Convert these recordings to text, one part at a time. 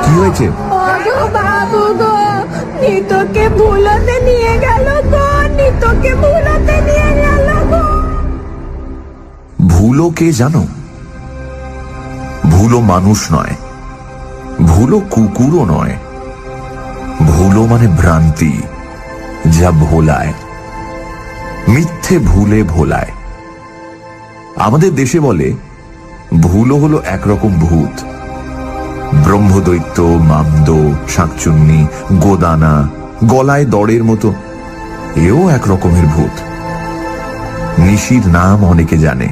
কি হয়েছে? বাবু গো, নিতোকে ভুলোতে নিয়ে গেল গো, নিতোকে ভুলোতে নিয়ে গেল গো। ভুলো কে জানো? ভুলো মানুষ নয়, ভুলো কুকুরও নয়। ভুলো মানে ভ্রান্তি, যা ভোলায়, মিথ্যে ভুলে ভোলায়। আমাদের দেশে বলে ভুলো হলো একরকম ভূত। ব্রহ্মদৈত্য, মামদো, শাকচুন্নি, গোদানা, গলায় দড়ের মতো, এও এক রকমের ভূত। নিশির নাম অনেকে জানে।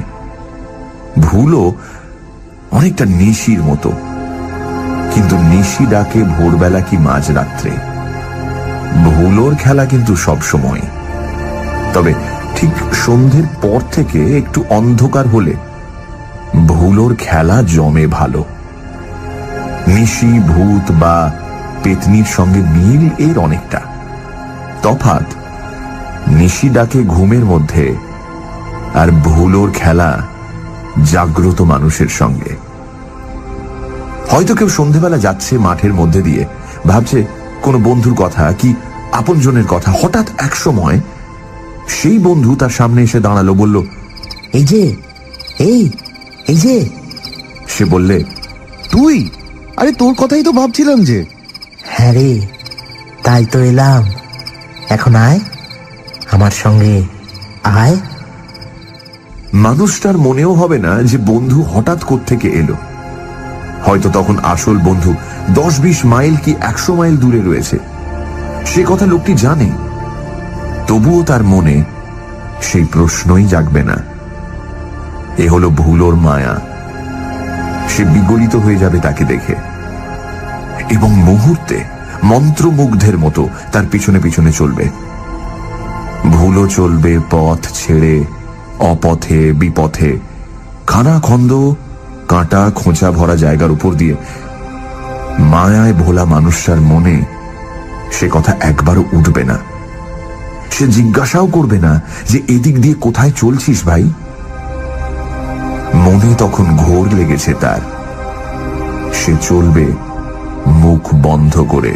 ভুলো অনেকটা নিশির মতো, কিন্তু নিশি ডাকে ভোরবেলা কি মাঝরাত্রে। ভুলোর খেলা কিন্তু সব সময়, তবে ঠিক সন্ধ্যের পর থেকে একটু অন্ধকার হলে ভুলোর খেলা জমে ভালো। নিশি ভূত বা পেতনির সঙ্গে মিল এর অনেকটা। তফাৎ নিশি ডাকে ঘুমের মধ্যে, আর ভুলোর খেলা জাগ্রত মানুষের সঙ্গে। হয়তো কেউ সন্ধেবেলা যাচ্ছে মাঠের মধ্যে দিয়ে, ভাবছে কোনো বন্ধুর কথা কি আপনজনের কথা। হঠাৎ এক সময় সেই বন্ধু তার সামনে এসে দাঁড়ালো, বলল, এই যে, এই এই যে। সে বললে, তুই? আরে তোর কথাই তো ভাবছিলাম যে। হ্যাঁ রে, তাই তো এলাম। এখন আয় আমার সঙ্গে, আয়। মানুষটার মনেও হবে না যে বন্ধু হঠাৎ কোত্থেকে এলো। হয়তো তখন আসল বন্ধু 10-20 মাইল কি 100 মাইল দূরে রয়েছে। সে কথা লোকটি জানে, তবুও তার মনে সেই প্রশ্নই জাগবে না। এ হলো ভুলোর মায়া। সে বিগলিত হয়ে যাবে তাকে দেখে, এবং মুহূর্তে মন্ত্রমুগ্ধের মতো তার পিছনে পিছনে চলবে। ভুলো চলবে পথ ছেড়ে, অপথে বিপথে, খানাখন্দ কাঁটা খোঁচা ভরা জায়গার উপর দিয়ে। মায়ায় ভোলা মানুষটার মনে সে কথা একবারও উঠবে না। সে জিজ্ঞাসাও করবে না যে এদিক দিয়ে কোথায় চলছিস ভাই। মনে তখন ঘোর লেগেছে তার। সে চলবে মুখ বন্ধ করে।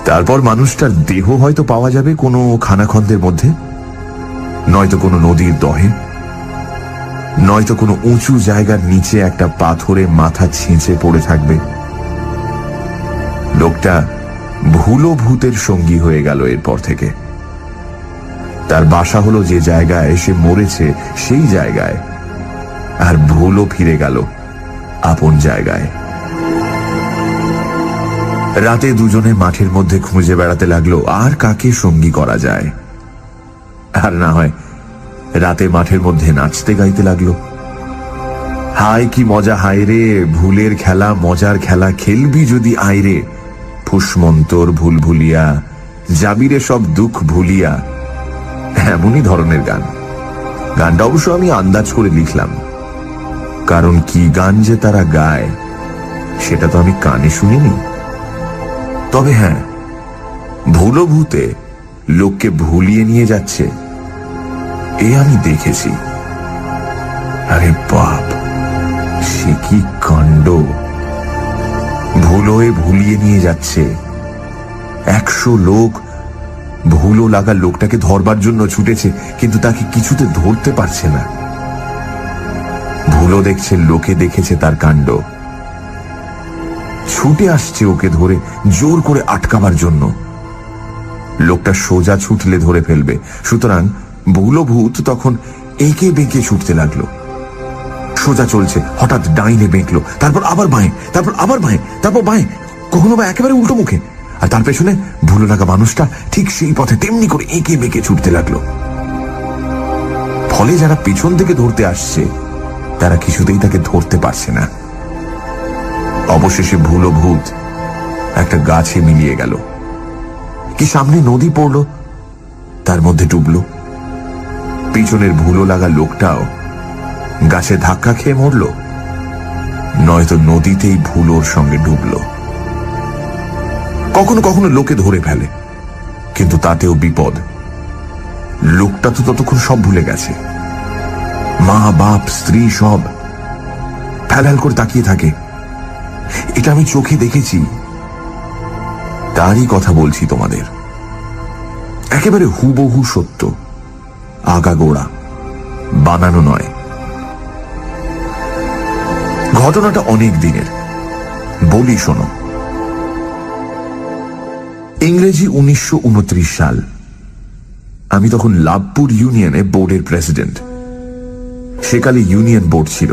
তারপর মানুষটার দেহ হয়তো পাওয়া যাবে কোনো খানাখন্দের মধ্যে, নয়তো কোনো নদীর দহে, নয়তো কোনো উঁচু জায়গার নিচে একটা পাথরে মাথা ছিঁচে পড়ে থাকবে। লোকটা ভুলো ভূতের সঙ্গী হয়ে গেল এরপর থেকে। তার বাসা হলো যে জায়গায় সে মরেছে সেই জায়গায়, আর ভুলো ফিরে গেল আপন জায়গায়। রাতে দুজনে মাঠের মধ্যে খুঁজে বেড়াতে লাগলো আর কাকে সঙ্গী করা যায়। আর না হয় রাতে মাঠের মধ্যে নাচতে গাইতে লাগলো। হায় কি মজা, হায় রে ভুলের খেলা, মজার খেলা খেলবি যদি আয় রে, ফুসমন্তর ভুল ভুলিয়া যাবিরে সব দুঃখ ভুলিয়া। এমনই ধরনের গান। গানটা অবশ্য আমি আন্দাজ করে লিখলাম, কারণ কি গান যে তারা গায় সেটা তো আমি কানে শুনিনি। তবে হ্যাঁ, ভুলো ভূতে লোককে ভুলিয়ে নিয়ে যাচ্ছে এ আমি দেখেছি। আরে বাপ, সে কি কাণ্ড! ভুলোয় ভুলিয়ে নিয়ে যাচ্ছে। 100 লোক ভুলো লাগা লোকটাকে ধরবার জন্য ছুটেছে, কিন্তু তাকে কিছুতে ধরতে পারছে না। ভুলো দেখছে লোকে দেখেছে তার কাণ্ড, ছুটে আসছে ওকে ধরে জোর করে আটকাবার জন্য। লোকটা সোজা ছুটলে ধরে ফেলবে, সুতরাং ভুলো ভূত তখন এঁকে বেঁকে ছুটতে লাগলো। সোজা চলছে, হঠাৎ ডাইনে বেঁকলো, তারপর আবার বাঁয়ে, তারপর আবার বাঁয়ে, তারপর বাঁয়ে, কখনো বা একেবারে উল্টো মুখে। আর তার পেছনে ভুলো লাগা মানুষটা ঠিক সেই পথে তেমনি করে এঁকে বেঁকে ছুটতে লাগলো। ফলে যারা পেছন থেকে ধরতে আসছে তারা কিছুতেই তাকে ধরতে পারছে না। অবশেষে ভুলো ভূত একটা গাছে মিলিয়ে গেল, কি সামনে নদী পড়ল, তার মধ্যে ডুবলো। পিছনের ভুলো লাগা লোকটাও গাছে ধাক্কা খেয়ে মরল, নয়তো নদীতেই ভুলোর সঙ্গে ডুবলো। কখনো কখনো লোকে ধরে ফেলে, কিন্তু তাতেও বিপদ। লোকটা তো ততক্ষণ সব ভুলে গেছে। মা বাপ স্ত্রী সব ফ্যাল করে তাকিয়ে থাকে। এটা আমি চোখে দেখেছি, তারই কথা বলছি তোমাদের। একেবারে হুবহু সত্য, আগাগোড়া, বানানো নয়। ঘটনাটা অনেক দিনের, বলি শোনো। ইংরেজি 1929 সাল। আমি তখন লাভপুর ইউনিয়নে বোর্ডের প্রেসিডেন্ট। সেকালে ইউনিয়ন বোর্ড ছিল,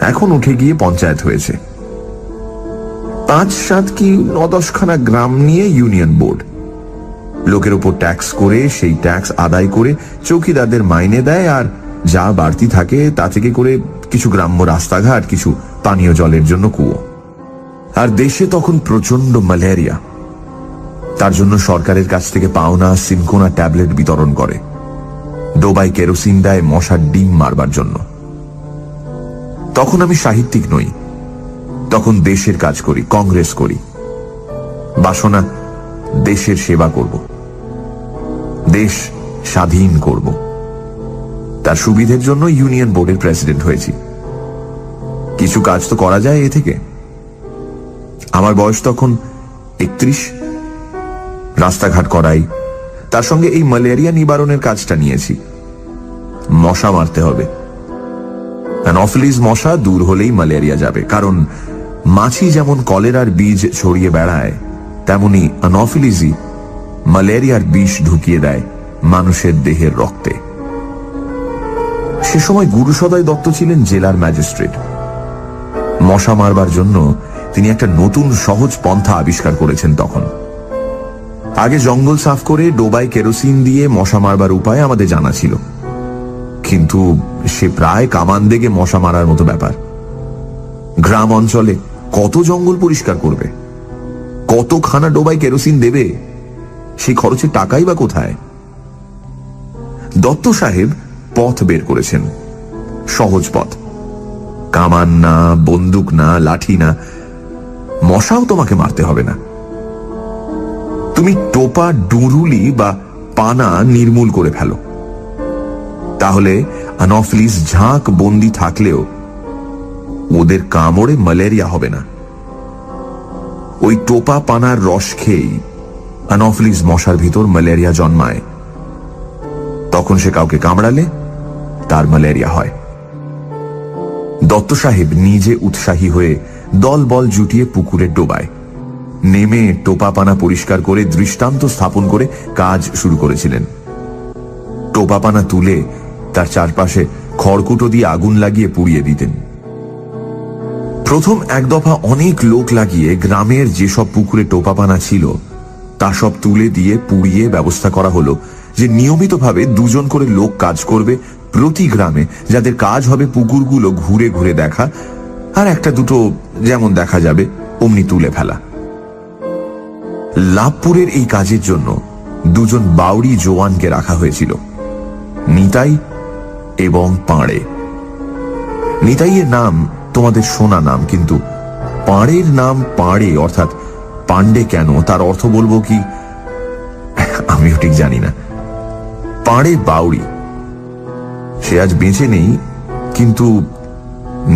এখন উঠে গিয়ে পঞ্চায়েত হয়েছে। 5-7 কি 9-10খানা গ্রাম নিয়ে ইউনিয়ন বোর্ড। লোকের উপর ট্যাক্স করে, সেই ট্যাক্স আদায় করে চৌকিদারদের মাইনে দেয়, আর যা বাড়তি থাকে তা থেকে করে কিছু গ্রাম্য রাস্তাঘাট, কিছু পানীয় জলের জন্য কুয়ো। আর দেশে তখন প্রচন্ড ম্যালেরিয়া। তার জন্য সরকারের কাছ থেকে পাওনা সিনকোনা ট্যাবলেট বিতরণ করে। ডোবায় কেরোসিন দেয় মশার ডিম মারবার জন্য। তখন আমি সাহিত্যিক নই, তখন দেশের কাজ করি, কংগ্রেস করি। বাসনা দেশের সেবা করব, দেশ স্বাধীন করব। তার সুবিধের জন্য ইউনিয়ন বোর্ডের প্রেসিডেন্ট হয়েছি। কিছু কাজ তো করা যায় এ থেকে। আমার বয়স তখন 31। রাস্তাঘাট করাই, তার সঙ্গে এই ম্যালেরিয়া নিবারণের কাজটা নিয়েছি। মশা মারতে হবে। অ্যানোফিলিস মশা দূর হলেই ম্যালেরিয়া যাবে। কারণ মাছি যেমন কলেরার বীজ ছড়িয়ে বেড়ায়, তেমনি অ্যানোফিলিসই ম্যালেরিয়ার বিষ ঢুকিয়ে দেয় মানুষের দেহের রক্তে। সে সময় গুরুসদয় দত্ত ছিলেন জেলার ম্যাজিস্ট্রেট। মশা মারবার জন্য তিনি একটা নতুন সহজ পন্থা আবিষ্কার করেছেন তখন। আগে জঙ্গল সাফ করে ডোবায় কেরোসিন দিয়ে মশা মারবার উপায় আমাদের জানা ছিল, কিন্তু সে প্রায় কামান দেগে মশা মারার মতো ব্যাপার। গ্রাম অঞ্চলে কত জঙ্গল পরিষ্কার করবে, কতখানা ডোবায় কেরোসিন দেবে, সেই খরচের টাকাই বা কোথায়? দত্ত সাহেব পথ বের করেছেন, সহজ পথ। কামান না, বন্দুক না, লাঠি না, মশাও তোমাকে মারতে হবে না। তুমি টোপা, ডুরুলি বা পানা নির্মূল করে ফেলো, তাহলে অ্যানোফিলিস ঝাঁক বন্দি থাকলেও ওদের কামড়ে ম্যালেরিয়া হবে না। ওই টোপা পানার রস খেয়েই অ্যানোফিলিস মশার ভিতর ম্যালেরিয়া জন্মায়। তখন সে কাউকে কামড়ালে তার ম্যালেরিয়া হয়। দত্ত সাহেব নিজে উৎসাহী হয়ে দল বল জুটিয়ে পুকুরে ডোবায় নেমে টোপা পানা পরিষ্কার করে দৃষ্টান্ত স্থাপন করে কাজ শুরু করেছিলেন। টোপা পানা তুলে তার চারপাশে খড়কুটো দিয়ে আগুন লাগিয়ে পুড়িয়ে দিতেন। প্রথম এক দফা অনেক লোক লাগিয়ে গ্রামের যেসব পুকুরে টোপা পানা ছিল তা সব তুলে দিয়ে পুড়িয়ে ব্যবস্থা করা হলো যে নিয়মিতভাবে 2 জন করে লোক কাজ করবে প্রতি গ্রামে, যাদের কাজ হবে পুকুরগুলো ঘুরে ঘুরে দেখা, আর একটা দুটো যেমন দেখা যাবে অমনি তুলে ফেলা। লাভপুরের এই কাজের জন্য 2 জন বাউরি জওয়ানকে রাখা হয়েছিল, নিতাই এবং পাঁড়ে। নিতাইয়ের নাম তোমাদের শোনা নাম, কিন্তু পাঁড়ের নাম পাঁড়ে অর্থাৎ পাণ্ডে কেন, তার অর্থ বলবো কি আমিও ঠিক জানি না। পাঁড়ে বাউরি, সে আজ বেঁচে নেই, কিন্তু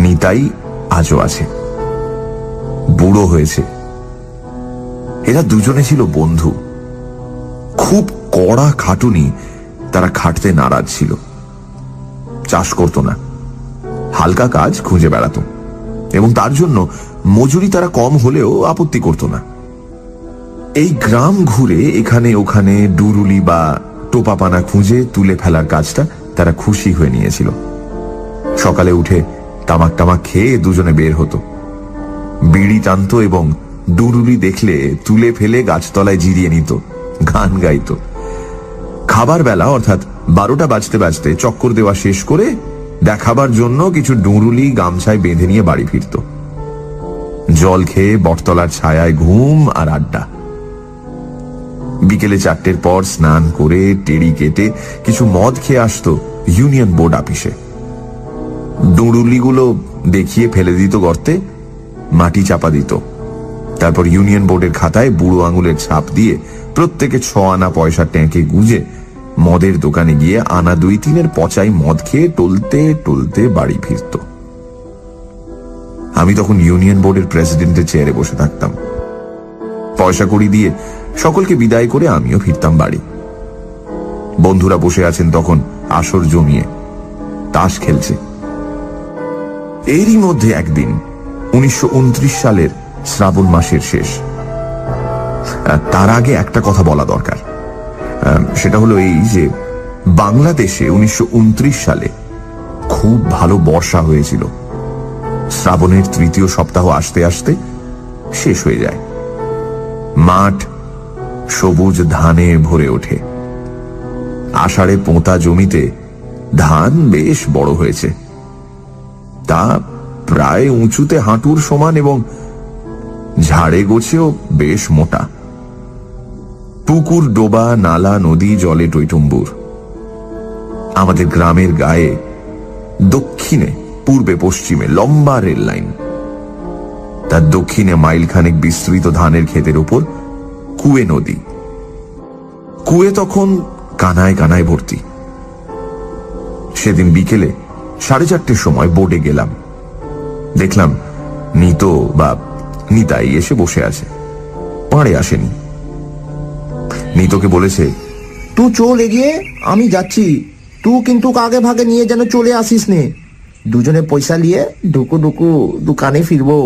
নিতাই আজও আছে, বুড়ো হয়েছে। এরা দুজনে ছিল বন্ধু। খুব কড়া খাটুনি তারা খাটতে নারাজ ছিল। চাষ করত না, হালকা কাজ খুঁজে বেড়াতো, এবং তার জন্য মজুরি তারা কম হলেও আপত্তি করত না। এই গ্রাম ঘুরে এখানে ওখানে ডুরুলি বা টোপাপানা খুঁজে তুলে ফেলার কাজটা তারা খুশি হয়ে নিয়েছিল। সকালে উঠে তামাক টামাক খেয়ে দুজনে বের হতো, বিড়ি টানত এবং ডুরুলি দেখলে তুলে ফেলে গাছতলায় জিরিয়ে নিত, গান গাইত। খাবার বেলা অর্থাৎ 12টা বাজতে বাজতে চক্কর দেওয়া শেষ করে দেখাবার জন্য কিছু ডুরুলি গামছায় বেঁধে নিয়ে বাড়ি ফিরত। জল খেয়ে বটতলার ছায়ায় ঘুম আর আড্ডা। বিকেলে 4টের পর স্নান করে টেড়ি কেটে কিছু মদ খেয়ে আসতো ইউনিয়ন বোর্ড অফিসে। ডুরুলিগুলো দেখিয়ে ফেলে দিত গর্তে, মাটি চাপা দিত। তারপর ইউনিয়ন বোর্ডের খাতায় বুড়ো আঙুলের ছাপ দিয়ে প্রত্যেকে 6 আনা পয়সা ট্যাঁকে গুঁজে মদের দোকানে গিয়ে আনা 2-3 পচাই মদ খেয়ে টলতে টলতে বাড়ি ফিরত। আমি তখন ইউনিয়ন বোর্ডের প্রেসিডেন্টের চেয়ারে বসে থাকতাম। পয়সা কড়ি দিয়ে সকলকে বিদায় করে আমিও ফিরতাম বাড়ি। বন্ধুরা বসে আছেন তখন আসর জমিয়ে, তাস খেলছে। এরই মধ্যে একদিন 1929 সালের শ্রাবণ মাসের শেষ। তার আগে একটা কথা বলা দরকার, সেটা হলো এই যে বাংলাদেশে 1929 সালে খুব ভালো বর্ষা হয়েছিল। শ্রাবণের 3য় সপ্তাহ আসতে আসতে শেষ হয়ে যায়। মাঠ সবুজ ধানে ভরে ওঠে। আষাঢ়ে পোঁতা জমিতে ধান বেশ বড় হয়েছে, তা প্রায় উঁচুতে হাঁটুর সমান এবং ঝাড়ে গোছেও বেশ মোটা। পুকুর, ডোবা, নালা, নদী জলে টইটুম্বুর। আমাদের গ্রামের গায়ে দক্ষিণে, পূর্বে, পশ্চিমে লম্বা রেল লাইন। তার দক্ষিণে মাইলখানেক বিস্তৃত ধানের ক্ষেতের উপর কুয়ে নদী। কুয়ে তখন কানায় কানায় ভর্তি। সেদিন বিকেলে 4:30 সময় বোর্ডে গেলাম। দেখলাম নিতো বা নিতাই এসে বসে আছে, পাড়ে আসেনি। নিতোকে বলেছে, তুই চল এগিয়ে, আমি যাচ্ছি। তুই কিন্তু আগে ভাগে নিয়ে যেন চলে আসিস নে। দুজনে পয়সা নিয়ে ঢুকু ঢুকু দোকানে ফিরবো।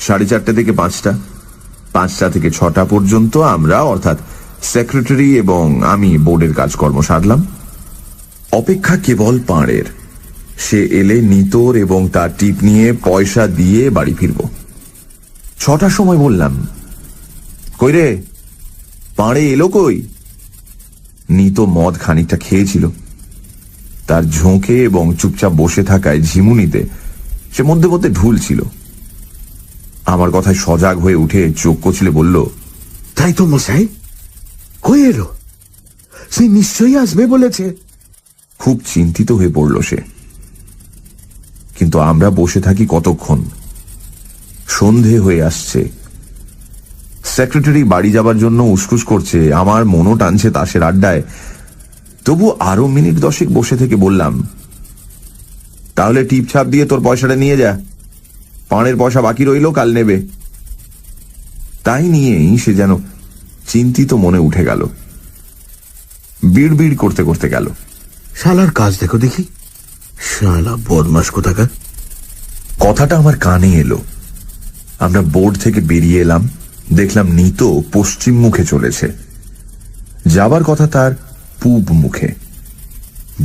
4:30 থেকে 5টা, 5টা থেকে 6টা পর্যন্ত আমরা, অর্থাৎ সেক্রেটারি এবং আমি, বোর্ডের কাজকর্ম সারলাম। অপেক্ষা কেবল পাড়ের। সে এলে নিতোর এবং তার টিপ নিয়ে পয়সা দিয়ে বাড়ি ফিরব। 6টার সময় বললাম, কই রে, পাড়ে এলো কই? নিতো মদ খানিকটা খেয়েছিল। তার ঝোঁকে এবং চুপচাপ বসে থাকায় ঝিমুনিতে সে মধ্যে মধ্যে ঢুল ছিল। আমার কথায় সজাগ হয়ে উঠে চোখ কচলে বলল, তাই তো মশাই, কই এলো? সে নিশ্চয়ই আসবে বলেছে। খুব চিন্তিত হয়ে পড়ল সে। কিন্তু আমরা বসে থাকি কতক্ষণ? সন্ধে হয়ে আসছে। সেক্রেটারি বাড়ি যাবার জন্য উসকুস করছে, আমার মনও টানছে তাসের আড্ডায়। তবু আরো মিনিট 10 বসে থেকে বললাম, তাহলে টিপ ছাপ দিয়ে তোর পয়সাটা নিয়ে যা, পানের পয়সা বাকি রইল, কাল নেবে। তাই নিয়েই সে যেন চিন্তিত মনে উঠে গেল। বিড় বিড় করতে করতে গেল, শালার কাজ দেখো দেখি, শালা বদমাস কোথাকার। কথাটা আমার কানে এলো। আমরা বোর্ড থেকে বেরিয়ে এলাম। দেখলাম নিতো পশ্চিম মুখে চলেছে, যাবার কথা তার পূব মুখে।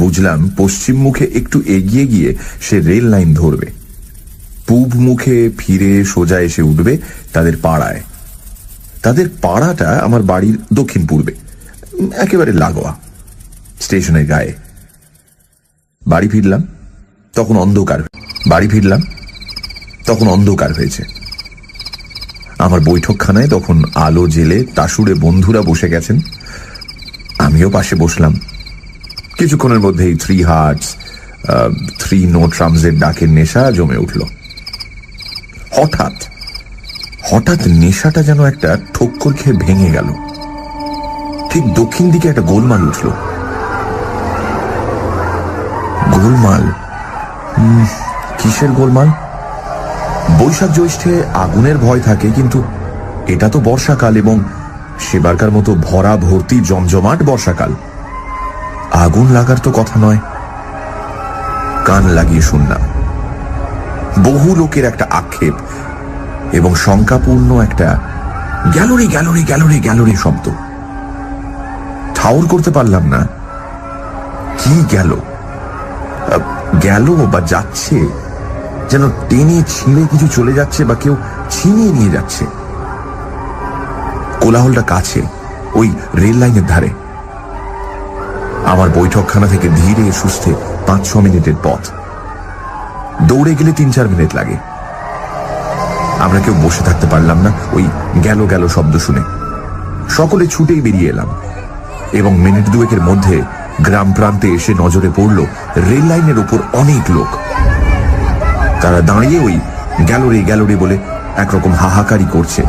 বুঝলাম পশ্চিম মুখে একটু এগিয়ে গিয়ে সে রেল লাইন ধরবে, পূব মুখে ফিরে সোজা এসে উঠবে তাদের পাড়ায়। তাদের পাড়াটা আমার বাড়ির দক্ষিণ পূর্বে, একেবারে লাগোয়া, স্টেশনের গায়ে। বাড়ি ফিরলাম তখন অন্ধকার হয়েছে। আমার বৈঠকখানায় তখন আলো জেলে তাসুড়ে বন্ধুরা বসে গেছেন। আমিও পাশে বসলাম। কিছুক্ষণের মধ্যেই 3 হার্টস, 3 নো ট্রামসের ডাকের নেশা জমে উঠল। হঠাৎ নেশাটা যেন একটা ঠক্কর খেয়ে ভেঙে গেল। ঠিক দক্ষিণ দিকে একটা গোলমাল উঠল। গোলমাল? কিসের গোলমাল? বৈশাখ জ্যৈষ্ঠে আগুনের ভয় থাকে, কিন্তু এটা তো বর্ষাকাল এবং সেবারকার মতো ভরা ভর্তি জমজমাট বর্ষাকাল। আগুন লাগার তো কথা নয়। কান লাগিয়ে শুনলাম বহু লোকের একটা আক্ষেপ এবং শঙ্কাপূর্ণ একটা গ্যালোরি গ্যালোরি গ্যালোরি গ্যালোরি শব্দ। ঠাউর করতে পারলাম না কি গেল বা যাচ্ছে, যেন টেনে ছিঁড়ে কিছু চলে যাচ্ছে বা কেউ ছিনিয়ে নিয়ে যাচ্ছে। কোলাহলটা কাছে, ওই রেল লাইনের ধারে। আমার বৈঠকখানা থেকে ধীরে সুস্থে 5-6 মিনিটের পথ। দৌড়ে গেলে 3-4 মিনিট লাগে। আমরা কেউ বসে থাকতে পারলাম না ওই গেল গেল শব্দ শুনে। সকলে ছুটেই বেরিয়ে এলাম এবং মিনিট 2-এর মধ্যে গ্রাম প্রান্তে এসে নজরে পড়ল রেল লাইনের উপর অনেক লোক। তারা দাঁড়িয়ে ওই গ্যালোরি গ্যালোরি বলে একরকম হাহাকারি করছে।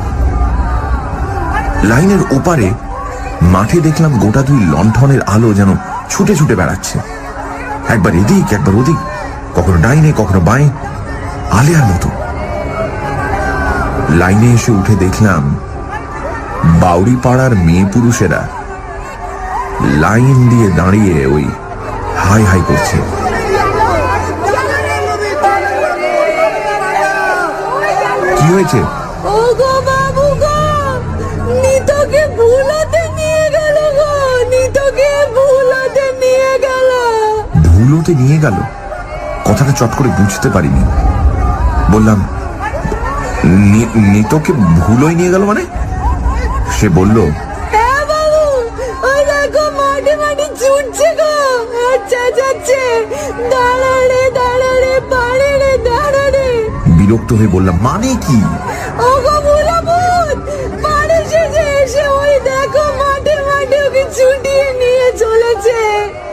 লাইনের ওপারে মাঠে দেখলাম গোটা দুই লণ্ঠনের আলো যেন ছুটে ছুটে বেড়াচ্ছে, একবার এদিক একবার ওদিক, কখনো ডাইনে কখনো বাঁয়ে, আলেয়ার মতো। লাইনে এসে উঠে দেখলাম বাউরি পাড়ার মেয়ে পুরুষেরা লাইন দিয়ে দাঁড়িয়ে ওই হাই হাই করছে। কি হয়েছে? ও গো বাবু গো, নিতকে ভুলাতে নিয়ে গেল গো, নিতকে ভুলাতে নিয়ে গেল। ভুলোতে নিয়ে গেল? কথাটা চট করে বুঝতে পারিনি। বললাম, নিতকে ভুলোই নিয়ে গেল মানে? সে বলল, হ্যাঁ বাবু, ওই দেখো মাঠে মাঠে ছুটছে গো, আচ্ছা যাচ্ছে, দাঁড়া রে দাঁড়া রে, পারে রে দাঁড়া রে। বিরক্ত হয়ে বললাম, মানে কি? ও গো ভোলাভূত, পাড়ে এসে ওই দেখো মাঠে মাঠে ওকে ছুটিয়ে নিয়ে চলেছে,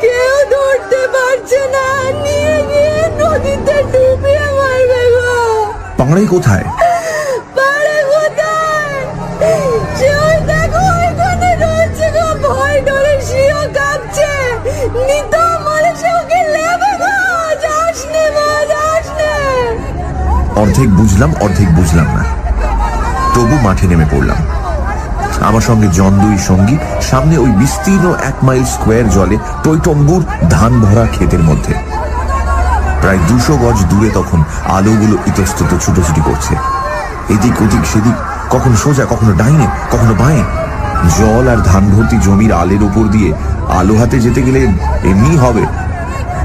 কেউ ধরতে পারছে না, নিয়ে গিয়ে নদীতে ডুবিয়ে মারবে গো। পাড়ে কোথায়? পাড়ে কোথায়? সে ওই দেখো ওইখানে রয়েছে গো, ভয় ডরে শিও কাঁপছে, নিত মরে সে ওকে লেবে গো, যাস নে মা, যাস নে। অর্ধেক বুঝলাম অর্ধেক বুঝলাম না, তবু মাঠে নেমে পড়লাম। আমার সঙ্গে জন দুই সঙ্গী সামনে ওই বিস্তীর্ণ 1 মাইল স্কোয়ার জলে টইটম্বুর ধান ভরা ক্ষেতের মধ্যে। প্রায় 200 গজ দূরে তখন আলোগুলো ইতস্তত ছুটোছুটি করছে, এদিক ওদিক সেদিক, কখনো সোজা কখনো ডাইনে কখনো বাঁয়ে। জল আর ধান ভর্তি জমির আলের ওপর দিয়ে আলো হাতে যেতে গেলে এমনি হবে,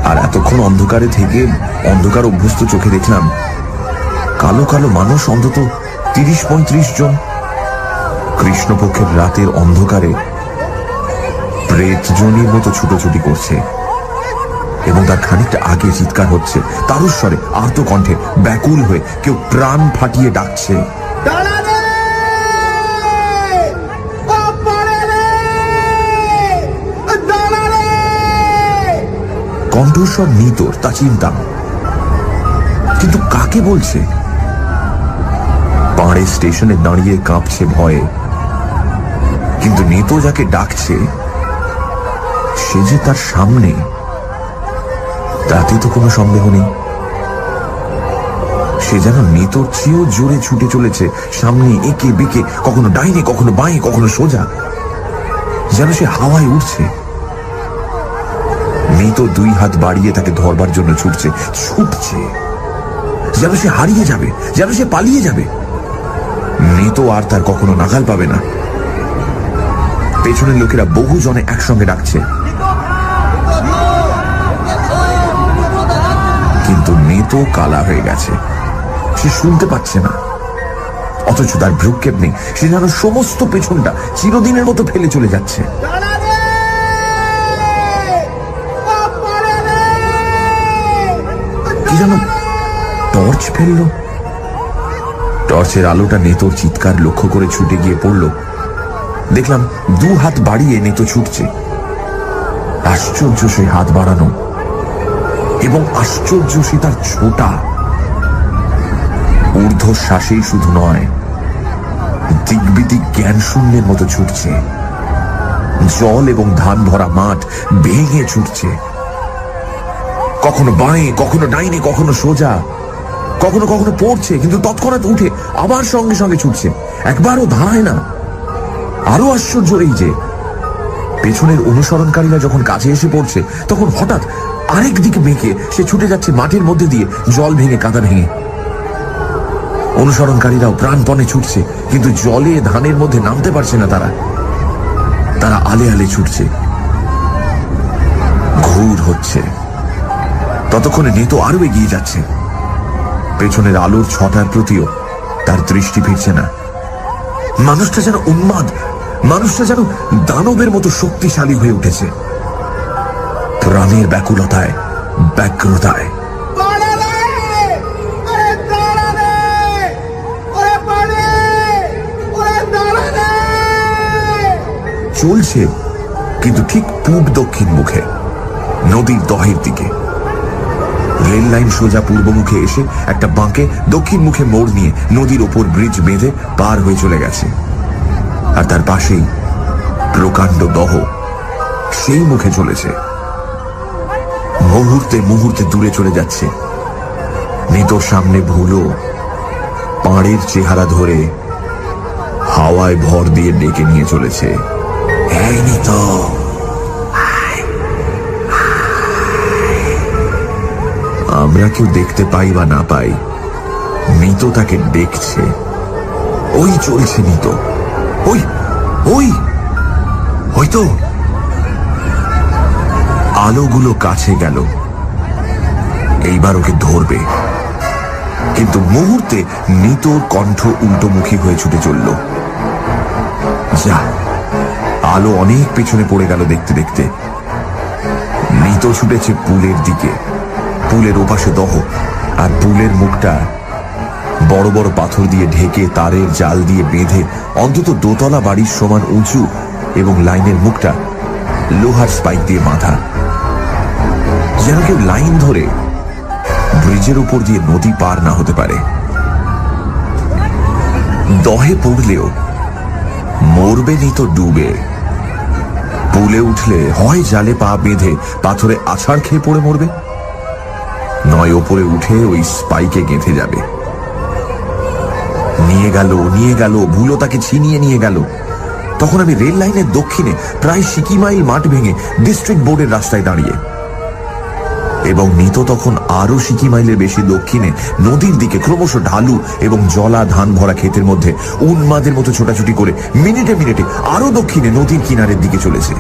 আর এতক্ষণ অন্ধকারে থেকে অন্ধকার অভ্যস্ত চোখে দেখলাম কালো কালো মানুষ অন্তত 30-35 জন কৃষ্ণপক্ষের রাতের অন্ধকারে প্রেতজনির মতো ছুটোছুটি করছে। এবং তার খানিকটা আগে চিৎকার হচ্ছে তারুস্বরে, আর্ত কণ্ঠে, ব্যাকুল হয়ে, কেউ প্রাণ ফাটিয়ে ডাকছে, কণ্ঠস্বর নিতর, তা চিন্তাম, কিন্তু কাকে বলছে? পাড়ে স্টেশনে দাঁড়িয়ে কাঁপছে ভয়ে, কিন্তু নেতো যাকে ডাকছে সে যে তার সামনে, তাতে তো কোনো সন্দেহ নেই। সে যেন নেতোর চেয়েও জোরে ছুটে চলেছে সামনে, একে বেঁকে, কখনো ডাইনে কখনো বাঁয়ে কখনো সোজা, যেন সে হাওয়ায় উঠছে। নেতো 2 হাত বাড়িয়ে তাকে ধরবার জন্য ছুটছে, যেন সে হারিয়ে যাবে, যেন সে পালিয়ে যাবে। নেতো আর তার কখনো নাগাল পাবে না। পেছনের লোকেরা বহু জনে একসঙ্গে ডাকছে, কিন্তু নেতো কালা হয়ে গেছে, সে শুনতে পাচ্ছে না। অথচ তার ভ্রুক্ষেপ নেই, সে যেন সমস্ত পেছনটা চিরদিনের মতো ফেলে চলে যাচ্ছে। কি যেন টর্চ ফেললো, টর্চের আলোটা নেতোর চিৎকার লক্ষ্য করে ছুটে গিয়ে পড়ল। দেখলাম 2 হাত বাড়িয়ে নেতো ছুটছে। আশ্চর্য সে হাত বাড়ানো, এবং আশ্চর্য সে তার ছোটা। ঊর্ধ্বশ্বাসেই শুধু নয়, দিগ্বিদিক জ্ঞান শূন্যের মতো ছুটছে। জল এবং ধান ভরা মাঠ ভেঙে ছুটছে, কখনো বাঁয়ে কখনো ডাইনে কখনো সোজা, কখনো কখনো পড়ছে, কিন্তু তৎক্ষণাৎ উঠে আবার সঙ্গে সঙ্গে ছুটছে, একবারও দাঁড়ায় না। আরো আশ্চর্য এই যে পেছনের অনুসরণকারীরা যখন কাছে এসে পড়ছে, তখন হঠাৎ আরেক দিকে বেঁকে সে ছুটে যাচ্ছে মাঠের মধ্যে দিয়ে, জল ভেঙে কাদা ভেঙে। অনুসরণকারীরাও প্রাণপণে ছুটছে, কিন্তু জলে ধানের মধ্যে নামতে পারছে না তারা আলে আলে ছুটছে। ঘুর হচ্ছে। ততক্ষণে নেতো আরো এগিয়ে যাচ্ছে, পেছনের আলোর ছটার প্রতিও তার দৃষ্টি ফিরছে না। মানুষটা যেন উন্মাদ, মানুষটা যেন দানবের মতো শক্তিশালী হয়ে উঠেছে, প্রাণের ব্যাকুলতায়, ব্যগ্রতায়। চলছে, কিন্তু ঠিক পূব দক্ষিণ মুখে, নদীর দহের দিকে। রেল লাইন সোজা পূর্বমুখে এসে একটা বাঁকে দক্ষিণ মুখে মোড় নিয়ে নদীর ওপর ব্রিজ বেঁধে পার হয়ে চলে গেছে। আর তার পাশেই প্রকাণ্ড দহ সেই মুখে চলেছে। মুহূর্তে মুহূর্তে দূরে চলে যাচ্ছে। নিতোর সামনে ভুলো পাড়ের চেহারা ধরে হাওয়ায় ভর দিয়ে ডেকে নিয়ে চলেছে, এই নিতো। আমরা কেউ দেখতে পাই বা না পাই, নিতো তাকে দেখছে। ওই চলছে নিতো, ওই ওই ওই তো। আলোগুলো কাছে গেল, এইবার ওকে ধরবে। কিন্তু মুহূর্তে নিতোর কণ্ঠ উল্টোমুখী হয়ে ছুটে চলল। যা, আলো অনেক পেছনে পড়ে গেল দেখতে দেখতে। নিতো ছুটেছে পুলের দিকে। পুলের ওপাশে দহ, আর পুলের মুখটা বড় বড় পাথর দিয়ে ঢেকে তারের জাল দিয়ে বেঁধে অন্তত দোতলা বাড়ির সমান উঁচু, এবং লাইনের মুখটা লোহার স্পাইক দিয়ে বাঁধা। যেন কেউ লাইন ধরে ব্রিজের উপর দিয়ে নদী পার না হতে পারে। দহে পড়লেও মরবে নিতো ডুবে। পুলে উঠলে হয় জালে পা বেঁধে পাথরে আছাড় খেয়ে পড়ে মরবে, নয় ওপরে উঠে ওই স্পাইকে গেঁথে যাবে। নিয়ে গেল ভুলো তাকে ছিনিয়ে নিয়ে গেল। তখন আমি রেল লাইনের দক্ষিণে প্রায় সিকিমাইল মাঠ ভেঙে ডিস্ট্রিক্ট বোর্ডের রাস্তায় দাঁড়িয়ে, এবং নিতো তখন আরো সিকিমাইলের বেশি দক্ষিণে নদীর দিকে ক্রমশ ঢালু এবং জলা ধান ভরা ক্ষেতের মধ্যে উন্মাদের মতো ছোটাছুটি করে মিনিটে মিনিটে আরো দক্ষিণে নদীর কিনারের দিকে চলেছে।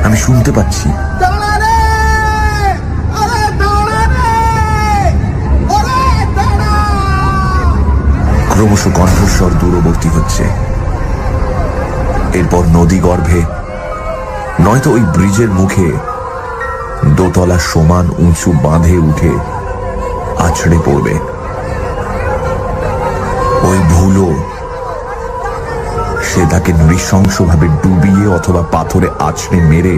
আমি শুনতে পাচ্ছি, ক্রমশ কণ্ঠস্বর দূরবর্তী হচ্ছে। এরপর নদী গর্ভে নয়তো ওই ব্রিজের মুখে দোতলা সমান উঁচু বাঁধে উঠে আছড়ে পড়বে। ওই ভুলো, সে তাকে নৃশংসভাবে ডুবিয়ে অথবা পাথরে আছড়ে মেরে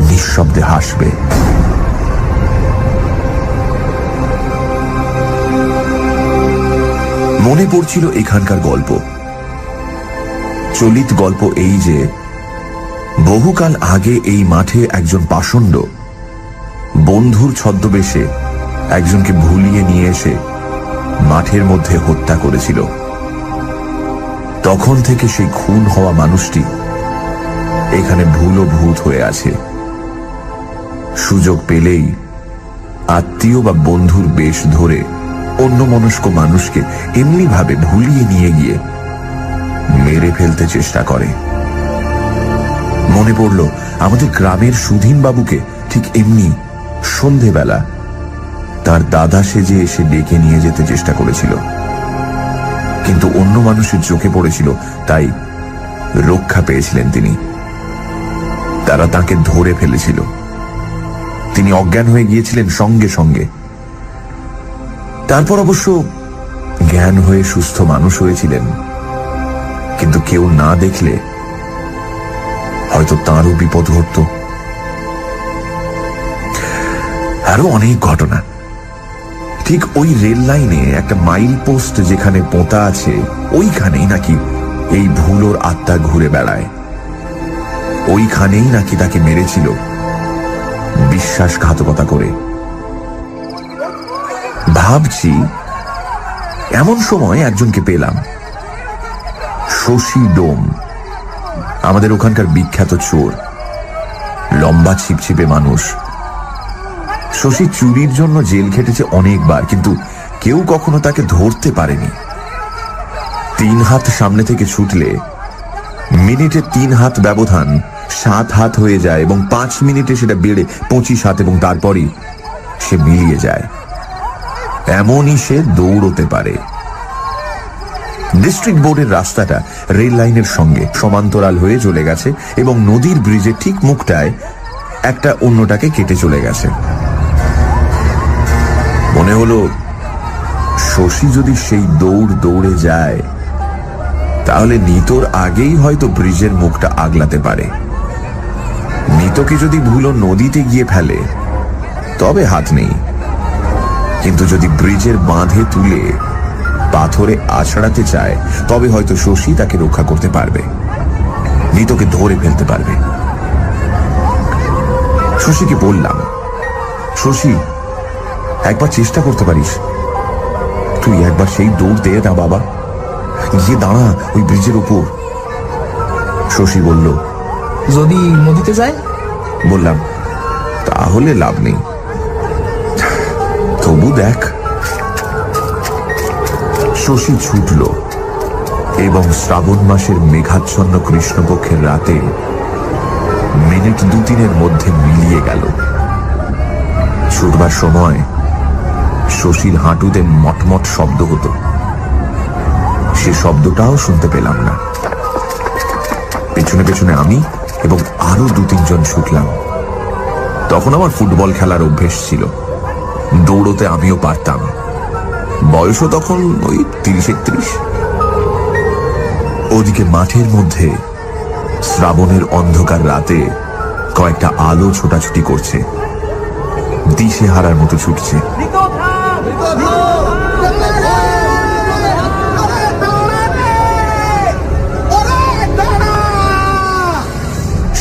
নিঃশব্দে হাসবে। মনে পড়ছিল এখানকার গল্প। চলিত গল্প এই যে, বহুকাল আগে এই মাঠে একজন পাষণ্ড বন্ধুর ছদ্মবেশে একজনকে ভুলিয়ে নিয়ে এসে মাঠের মধ্যে হত্যা করেছিল। তখন থেকে সেই খুন হওয়া মানুষটি এখানে ভুলো ভূত হয়ে আছে। সুযোগ পেলেই আত্মীয় বা বন্ধুর বেশ ধরে অন্যমনস্ক মানুষকে এমনি ভাবে ভুলিয়ে নিয়ে গিয়ে মেরে ফেলতে চেষ্টা করে। মনে পড়ল আমাদের গ্রামের সুধীন বাবুকে ঠিক এমনি সন্ধেবেলা তার দাদা সেজে এসে ডেকে নিয়ে যেতে চেষ্টা করেছিল, কিন্তু অন্য মানুষের চোখে পড়েছিল, তাই রক্ষা পেয়েছিলেন তিনি। তারা তাকে ধরে ফেলেছিল। তিনি অজ্ঞান হয়ে গিয়েছিলেন সঙ্গে সঙ্গে। তারপর অবশ্য জ্ঞান হয়ে সুস্থ মানুষ হয়েছিলেন, কিন্তু কেউ না দেখলে হয়তো তাঁরও বিপদ ঘটত। আরো অনেক ঘটনা। ঠিক ওই রেল লাইনে একটা মাইল পোস্ট যেখানে পোঁতা আছে, ওইখানেই নাকি এই ভুলোর আত্মা ঘুরে বেড়ায়। ওইখানেই নাকি তাকে মেরেছিল বিশ্বাসঘাতকতা করে। ভাবছি এমন সময় একজনকে পেলাম, শশী ডোম, আমাদের ওখানকার বিখ্যাত চোর। লম্বা ছিপছিপে মানুষ। শশী চুরির জন্য জেল খেটেছে অনেকবার, কিন্তু কেউ কখনো তাকে ধরতে পারেনি। 3 হাত সামনে থেকে ছুটলে মিনিটে 3 হাত ব্যবধান 7 হাত হয়ে যায়, এবং 5 মিনিটে সেটা বেড়ে 25 হাত, এবং তারপরই সে মিলিয়ে যায়। এমনই সে দৌড়তে পারে। ডিস্ট্রিক্ট বোর্ডের রাস্তাটা রেল লাইনের সঙ্গে সমান্তরাল হয়ে চলে গেছে, এবং নদীর ব্রিজের ঠিক মুখটায় একটা অন্যটাকে কেটে চলে গেছে। মনে হলো শশী যদি সেই দৌড়ে যায়, তাহলে নিতোর আগেই হয়তো ব্রিজের মুখটা আগলাতে পারে। নিতোকে যদি ভুলো নদীতে গিয়ে ফেলে তবে হাত নেই, কিন্তু যদি ব্রিজের বাঁধে তুলে পাথরে আছড়াতে চায় তবে হয়তো শশী তাকে রক্ষা করতে পারবে। নিতকে ধরে ফেলতে পারবে। শশীকে বললাম, শশী, একবার চেষ্টা করতে পারিস, তুই একবার সেই দৌড় দে না বাবা, গিয়ে দাঁড়া ওই ব্রিজের উপর। শশী বলল, যদি নদীতে যায়? বললাম, তাহলে লাভ নেই, তবু দেখ। শশী ছুটল এবং শ্রাবণ মাসের মেঘাচ্ছন্ন কৃষ্ণপক্ষের রাতে মিনিট 2-3 মধ্যে মিলিয়ে গেল। ছুটবার সময় শশীর হাঁটুতে মটমট শব্দ হতো, সে শব্দটাও শুনতে পেলাম না। পেছনে পেছনে আমি এবং আরো 2-3 জন ছুটলাম। তখন আমার ফুটবল খেলার অভ্যেস ছিল, দৌড়তে আমিও পারতাম। বয়সও তখন ওই 30-31। ওদিকে মাঠের মধ্যে শ্রাবণের অন্ধকার রাতে কয়েকটা আলো ছোটাছুটি করছে, দিশে হারার মতো ছুটছে।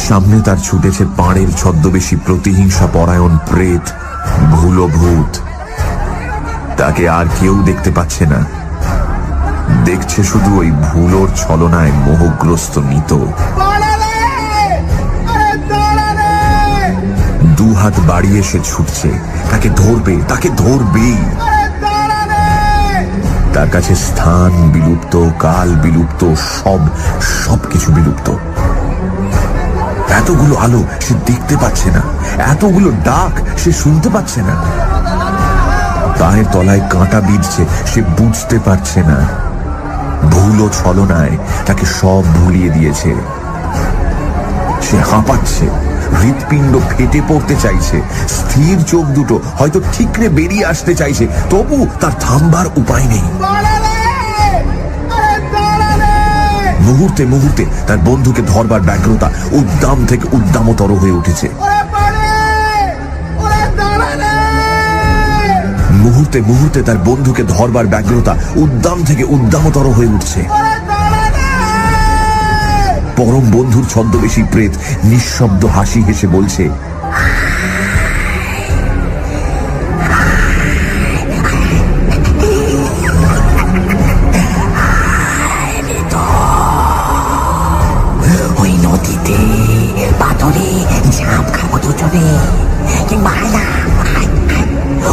সামনে তার ছুটেছে পাড়ের ছদ্মবেশী প্রতিহিংসা পরায়ণ প্রেত ভুলো ভূত। তাকে আর কেউ দেখতে পাচ্ছে না, দেখছে শুধু ওই ভুলোর ছলনায় মোহগ্রস্ত নিত। দু হাত বাড়িয়ে সে ছুটছে, তাকে ধরবে, তাকে ধরবেই। তার কাছে স্থান বিলুপ্ত, কাল বিলুপ্ত, সবকিছু বিলুপ্ত। এতগুলো আলো সে দেখতে পাচ্ছে না, এতগুলো ডাক সে শুনতে পাচ্ছে না, পায়ের তলায় কাঁটা বিঁধছে সে বুঝতে পারছে না। ভুলো ছলনায় তাকে সব ভুলিয়ে দিয়েছে। সে হাঁপাচ্ছে, হৃৎপিণ্ড ফেটে পড়তে চাইছে, স্থির চোখ দুটো হয়তো ঠিকরে বেরিয়ে আসতে চাইছে, তবু তার থামবার উপায় নেই। মুহূর্তে মুহূর্তে তার বন্ধুকে ধরবার ব্যগ্রতা উদ্দাম থেকে উদ্দামতর হয়ে উঠেছে। মুহূর্তে মুহূর্তে তার বন্ধুকে ধরবার ব্যগ্রতা উদ্দাম থেকে উদ্দামতর হয়ে উঠছে। পরম বন্ধুর ছদ্মবেশী প্রেত নিঃশব্দ হাসি হেসে বলছে, ওই নদীতে পাথরে ঝাঁপ খাবো দুজনে, কিংবা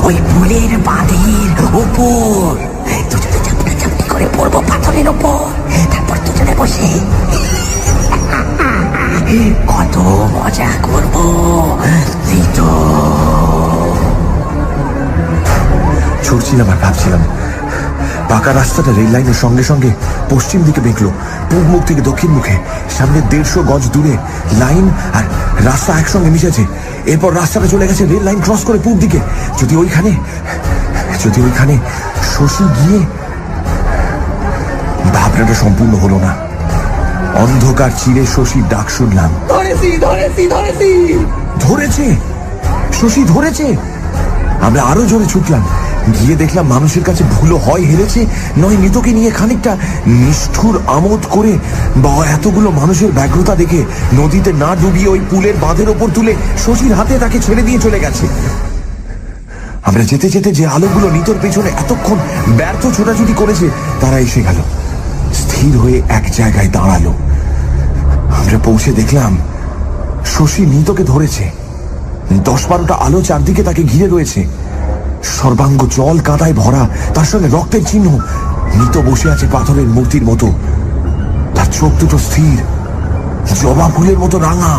ওই ফুলের বাঁধের উপর দুজনে চাপটা চাপটি করে পড়বো পাথরের উপর, তারপর দুজনে বসে কত মজা করবো। ছুটছিলাম আর ভাবছিলাম। পাকা রাস্তাটা রেল লাইনের সঙ্গে সঙ্গে পশ্চিম দিকে বেঁকলো, পূর্ব মুখ থেকে দক্ষিণ মুখে। সামনে 150 গজ দূরে লাইন আর রাস্তা একসঙ্গে মিশেছে। এরপর রাস্তাটা চলে গেছে রেল লাইন ক্রস করে পূর্ব দিকে। যদি ওইখানে শশী গিয়ে। ভাবনাটা সম্পূর্ণ হলো না। অন্ধকার চিরে শশীর ডাক শুনলাম, ধরেছে, শশী ধরেছে। আমরা আরো জোরে ছুটলাম, গিয়ে দেখলাম মানুষের কাছে ভুলো হয় হেরেছে, নয় নিতকে নিয়ে খানিকটা নিষ্ঠুর আমোদ করে বা এতগুলো মানুষের ব্যগ্রতা দেখে নদীতে না ডুবিয়ে ওই পুলের বাঁধের ওপর তুলে শশীর হাতে তাকে ছেড়ে দিয়ে চলে গেছে। আমরা যেতে যেতে যে আলোগুলো নিতর পেছনে এতক্ষণ ব্যর্থ ছোটাছুটি করেছে তারা এসে গেল, স্থির হয়ে এক জায়গায় দাঁড়ালো। আমরা পৌঁছে দেখলাম শশী নিতকে ধরেছে। 10-12টা আলো চারদিকে তাকে ঘিরে রয়েছে, সর্বাঙ্গ জল কাদায় ভরা, তার সঙ্গে রক্তের চিহ্ন। নিত বসে আছে পাথরের মূর্তির মতো, তার চোখ দুটো স্থির, জবা ফুলের মতো রাঙা,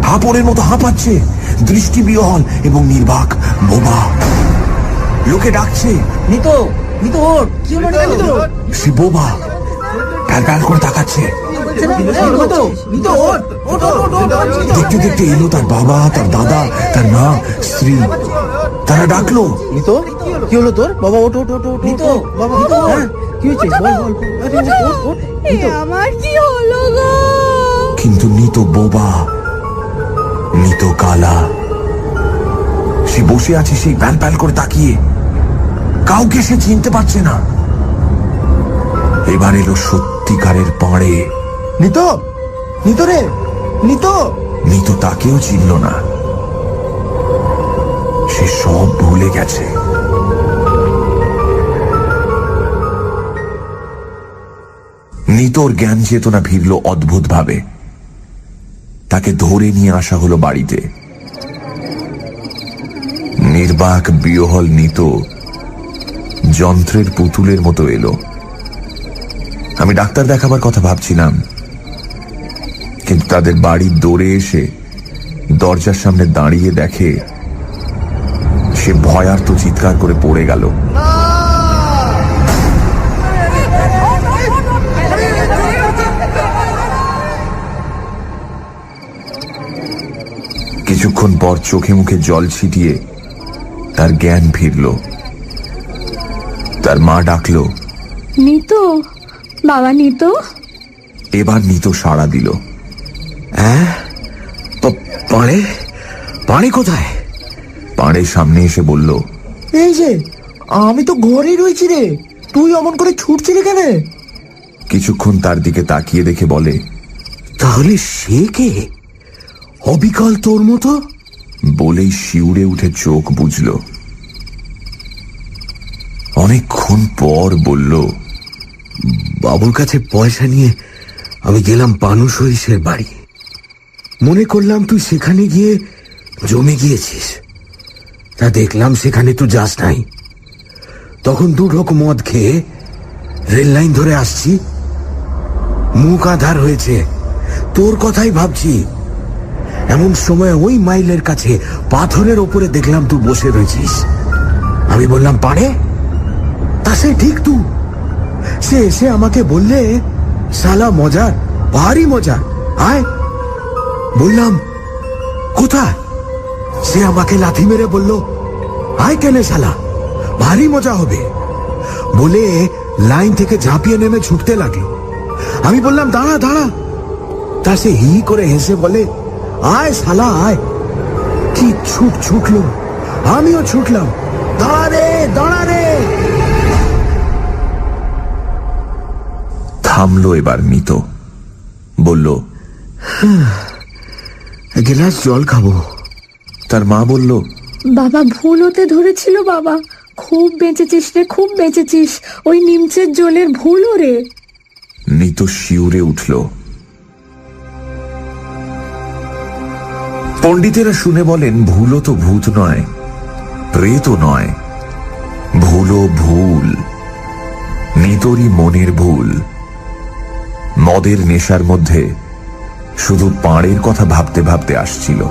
হাঁপড়ের মতো হাঁপাচ্ছে, দৃষ্টি বিহল এবং নির্বাক, বোবা। লোকে ডাকছে, নিত, নিত ওঠ, কি হলো নিত? সে বোবা, প্যাল করে তাকাচ্ছে। দেখতে দেখতে এলো তার বাবা, তার দাদা, তার মা, স্ত্রী। তারা ডাকলো, নিত, কি হলো তোর? বাবা ওঠ, ওঠ, ওঠ, ওঠ, নিত, বাবা, হ্যাঁ, কি হয়েছে? বল, বল, ওঠ, আমার কি হলো গো? কিন্তু নিত বোবা, নিত কালা। সে বসে আছে সেই প্যাল করে তাকিয়ে, কাউকে সে চিনতে পারছে না। এবার এলো সত্যিকারের পাড়ে। নিত, নিতো রে, নিতো। নিতু তাকেও চিনল না। সে সব ভুলে গেছে। নিতোর জ্ঞান চেতনা ফিরল অদ্ভুত ভাবে। তাকে ধরে নিয়ে আসা হলো বাড়িতে। নির্বাক বিহ্বল নিতো যন্ত্রের পুতুলের মতো এলো। আমি ডাক্তার দেখাবার কথা ভাবছিলাম, কিন্তু তাদের বাড়ির দৌড়ে এসে দরজার সামনে দাঁড়িয়ে দেখে সে ভয়ার্ত চিৎকার করে পড়ে গেল। কিছুক্ষণ পর চোখে মুখে জল ছিটিয়ে তার জ্ঞান ফিরল। তার মা ডাকল, নিতো, বাবা নিতো। এবার নিতো সাড়া দিল। হ্যাঁ, পাড়ে পাড়ে কোথায়? পাড়ের সামনে এসে বলল, এই যে, আমি তো ঘরেই রয়েছি রে, তুই অমন করে ছুটছিলি কেন? কিছুক্ষণ তার দিকে তাকিয়ে দেখে বলে, তাহলে সে কে? অবিকল তোর মতো? বলেই শিউরে উঠে চোখ বুঝল। অনেকক্ষণ পর বলল, বাবুর কাছে পয়সা নিয়ে আমি গেলাম পানু সরিষের বাড়ি। মনে করলাম তুই সেখানে গিয়ে জমে গিয়েছিস। তা দেখলাম সেখানে তুই যাস নাই। তখন 2 ঢোক মদ খেয়ে রেল লাইন ধরে আসছি। মুখ আধার হয়েছে, তোর কথাই ভাবছি। এমন সময় ওই মাইলের কাছে পাথরের ওপরে দেখলাম তুই বসে রয়েছিস। আমি বললাম, পারে? তা সে ঠিক তুই। সে এসে আমাকে বললে, শালা মজার, ভারী মজা, আয়। বললাম, কোথায়? সে আমাকে লাথি মেরে বলল, আয় কেন শালা, ভারী মজা হবে। বলে লাইন থেকে ঝাঁপিয়ে নেমে ছুটতে লাগলো। আমি বললাম, দাঁড়া দাঁড়া। তা সে হি করে হেসে বলে, আয় শালা আয়। কি ছুটলো, আমিও ছুটলাম। দাঁড়া রে, দাঁড়া রে। থামলো এবার নিতো। বলল, গ্লাস জল খাবো। তার মা বলল, বাবা ভুল হতে ধরেছিল বাবা, খুব বেঁচেছিস রে, খুব বেঁচেছিস। ওই নিমচের জলের ভুলও রে। নিতো শিউরে উঠল। পণ্ডিতেরা শুনে বলেন, ভুলও তো ভূত নয়, প্রেতও নয়, ভুলও ভুল। নিতোরই মনের ভুল। মদের নেশার মধ্যে শুধু পাড়ের কথা ভাবতে ভাবতে আসছিল।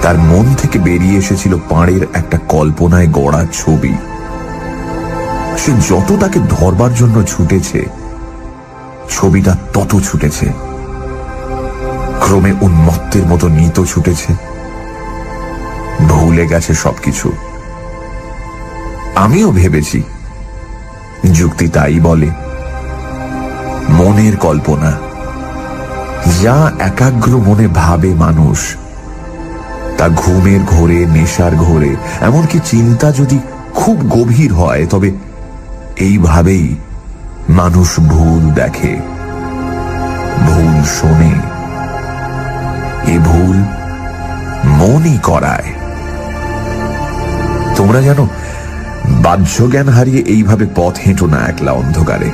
তার মন থেকে বেরিয়ে এসেছিল পাড়ের একটা কল্পনায় গড়া ছবি। সে যত তাকে ধরবার জন্য ছুটেছে, ছবিটা তত ছুটেছে। ক্রমে উন্মত্তের মতো নিতো ছুটেছে, ভুলে গেছে সবকিছু। আমিও ভেবেছি, যুক্তি তাই বলে। মনের কল্পনা, যা একাগ্র মনে ভাবে মানুষ, তা ঘুমের ঘোরে, নেশার ঘোরে, এমনকি চিন্তা যদি খুব গভীর হয়, তবে এইভাবেই মানুষ ভুল দেখে, ভুল শোনে। এ ভুল মনই করায়। তোমরা জানো, বাহ্য জ্ঞান হারিয়ে এইভাবে পথ হেঁটো না একলা অন্ধকারে।